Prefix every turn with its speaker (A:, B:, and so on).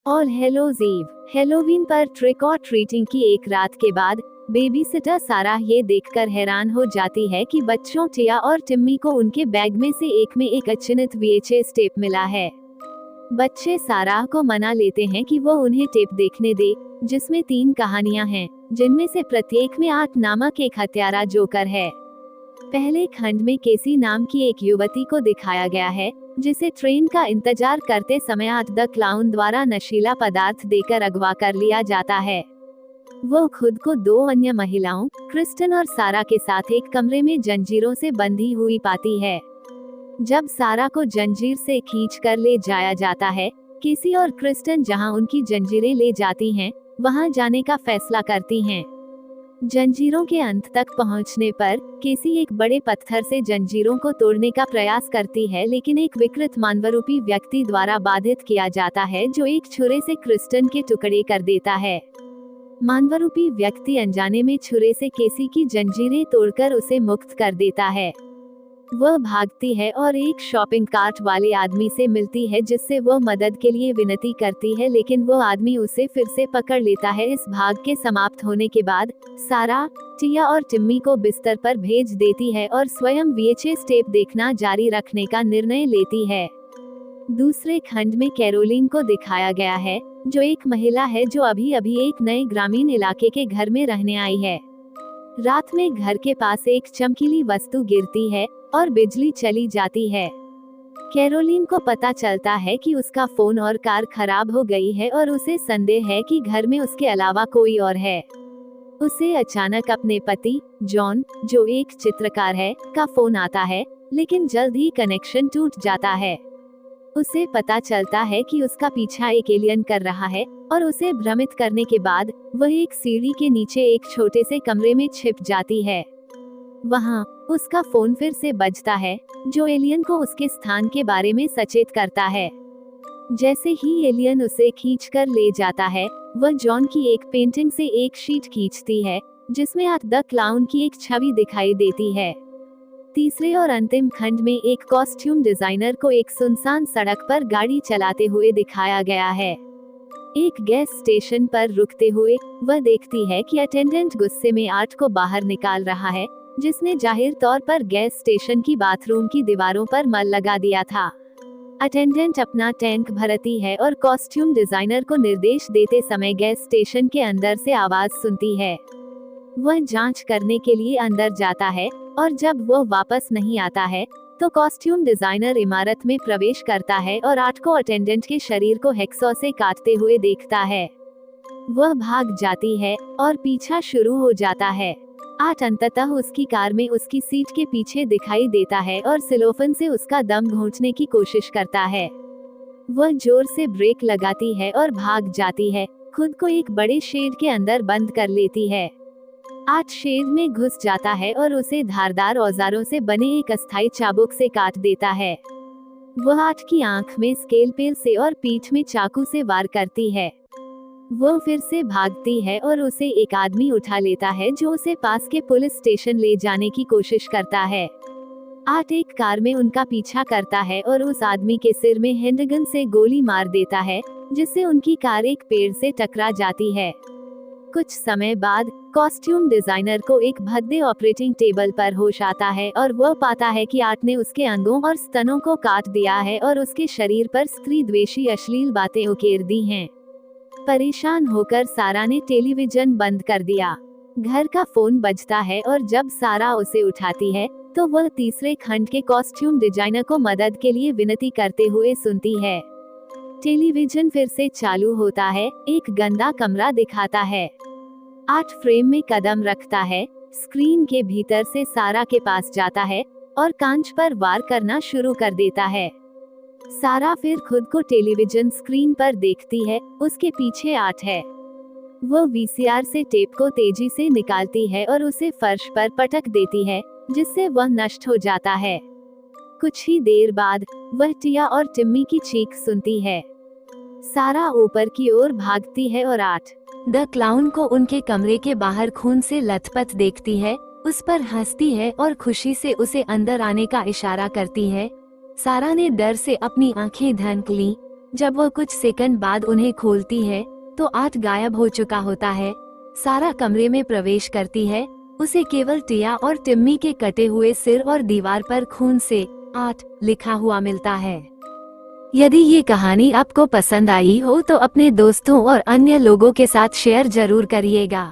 A: All halos ewe Halloween पर trick और treating की एक रात के बाद बेबी सिटर सारा ये देखकर हैरान हो जाती है कि बच्चों टिया और टिम्मी को उनके बैग में से एक में एक अचयनित VHS टेप मिला है। बच्चे सारा को मना लेते हैं कि वो उन्हें टेप देखने दे, जिसमें 3 कहानियां हैं, जिनमें से प्रत्येक में 8 नामक एक हत्यारा जोकर है। पहले खंड में केसी नाम की एक युवती को दिखाया गया है, जिसे ट्रेन का इंतजार करते समय आर्ट द क्लाउन द्वारा नशीला पदार्थ देकर अगवा कर लिया जाता है। वो खुद को 2 अन्य महिलाओं, क्रिस्टन और सारा के साथ एक कमरे में जंजीरों से बंधी हुई पाती है। जब सारा को जंजीर से खींच कर ले जाया जाता है, केसी और क्रिस्टन जहां उनकी जंजीरें ले जाती हैं, वहां जाने का फैसला करती हैं। जंजीरों के अंत तक पहुंचने पर केसी एक बड़े पत्थर से जंजीरों को तोड़ने का प्रयास करती है, लेकिन एक विकृत मानवरूपी व्यक्ति द्वारा बाधित किया जाता है, जो एक छुरे से क्रिस्टन के टुकड़े कर देता है। मानवरूपी व्यक्ति अनजाने में छुरे से केसी की जंजीरें तोड़कर उसे मुक्त कर देता है। वह भागती है और एक शॉपिंग कार्ट वाले आदमी से मिलती है, जिससे वह मदद के लिए विनती करती है, लेकिन वो आदमी उसे फिर से पकड़ लेता है। इस भाग के समाप्त होने के बाद सारा टिया और टिम्मी को बिस्तर पर भेज देती है और स्वयं VHS टेप देखना जारी रखने का निर्णय लेती है। दूसरे खंड में कैरोलिन को दिखाया गया है, जो एक महिला है जो अभी अभी एक नए ग्रामीण इलाके के घर में रहने आई है। रात में घर के पास एक चमकीली वस्तु गिरती है और बिजली चली जाती है। कैरोलिन को पता चलता है कि उसका फोन और कार खराब हो गई है और उसे संदेह है कि घर में उसके अलावा कोई और है। उसे अचानक अपने पति जॉन, जो एक चित्रकार है, का फोन आता है, लेकिन जल्द ही कनेक्शन टूट जाता है। उसे पता चलता है कि उसका पीछा एक एलियन कर रहा है और उसे भ्रमित करने के बाद वह एक सीढ़ी के नीचे एक छोटे से कमरे में छिप जाती है। वहां उसका फोन फिर से बजता है, जो एलियन को उसके स्थान के बारे में सचेत करता है। जैसे ही एलियन उसे खींचकर ले जाता है, वह जॉन की एक पेंटिंग से एक शीट खींचती है, जिसमें आर्ट द क्लाउन की एक छवि दिखाई देती है। तीसरे और अंतिम खंड में एक कॉस्ट्यूम डिजाइनर को एक सुनसान सड़क पर गाड़ी चलाते हुए दिखाया गया है। एक गैस स्टेशन पर रुकते हुए वह देखती है कि अटेंडेंट गुस्से में आर्ट को बाहर निकाल रहा है, जिसने जाहिर तौर पर गैस स्टेशन की बाथरूम की दीवारों पर मल लगा दिया था। अटेंडेंट अपना टैंक भरती है और कॉस्ट्यूम डिजाइनर को निर्देश देते समय गैस स्टेशन के अंदर से आवाज सुनती है। वह जांच करने के लिए अंदर जाता है और जब वह वापस नहीं आता है, तो कॉस्ट्यूम डिजाइनर इमारत में प्रवेश करता है और आर्ट को अटेंडेंट के शरीर को हैक्सॉ से काटते हुए देखता है। वह भाग जाती है और पीछा शुरू हो जाता है। आर्ट अंततः उसकी कार में उसकी सीट के पीछे दिखाई देता है और सिलोफन से उसका दम घोंटने की कोशिश करता है। वह जोर से ब्रेक लगाती है और भाग जाती है, खुद को एक बड़े शेड के अंदर बंद कर लेती है। आर्ट शेड में घुस जाता है और उसे धारदार औजारों से बने एक अस्थायी चाबुक से काट देता है। वह आर्ट की आंख में स्केलपेल से और पीठ में चाकू से वार करती है। वह फिर से भागती है और उसे एक आदमी उठा लेता है, जो उसे पास के पुलिस स्टेशन ले जाने की कोशिश करता है। आर्ट एक कार में उनका पीछा करता है और उस आदमी के सिर में हैंडगन से गोली मार देता है, जिससे उनकी कार एक पेड़ से टकरा जाती है। कुछ समय बाद कॉस्ट्यूम डिजाइनर को एक भद्दे ऑपरेटिंग टेबल पर होश आता है और वह पाता है कि आर्ट ने उसके अंगों और स्तनों को काट दिया है और उसके शरीर पर स्त्री द्वेषी अश्लील बातें उकेर दी हैं। परेशान होकर सारा ने टेलीविजन बंद कर दिया। घर का फोन बजता है और जब सारा उसे उठाती है, तो वह तीसरे खंड के कॉस्ट्यूम डिजाइनर को मदद के लिए विनती करते हुए सुनती है। टेलीविजन फिर से चालू होता है, एक गंदा कमरा दिखाता है। आर्ट फ्रेम में कदम रखता है, स्क्रीन के भीतर से सारा के पास जाता है और कांच पर वार करना शुरू कर देता है। सारा फिर खुद को टेलीविजन स्क्रीन पर देखती है, उसके पीछे आर्ट है। वह VCR से टेप को तेजी से निकालती है और उसे फर्श पर पटक देती है, जिससे वह नष्ट हो जाता है। कुछ ही देर बाद वह टिया और टिम्मी की चीख सुनती है। सारा ऊपर की ओर भागती है और आर्ट द क्लाउन को उनके कमरे के बाहर खून से लथपथ देखती है, उस पर हंसती है और खुशी से उसे अंदर आने का इशारा करती है। सारा ने डर से अपनी आंखें ढक लीं, जब वो कुछ सेकंड बाद उन्हें खोलती है तो 8 गायब हो चुका होता है। सारा कमरे में प्रवेश करती है। उसे केवल टिया और टिम्मी के कटे हुए सिर और दीवार पर खून से 8 लिखा हुआ मिलता है। यदि ये कहानी आपको पसंद आई हो तो अपने दोस्तों और अन्य लोगों के साथ शेयर जरूर करिएगा।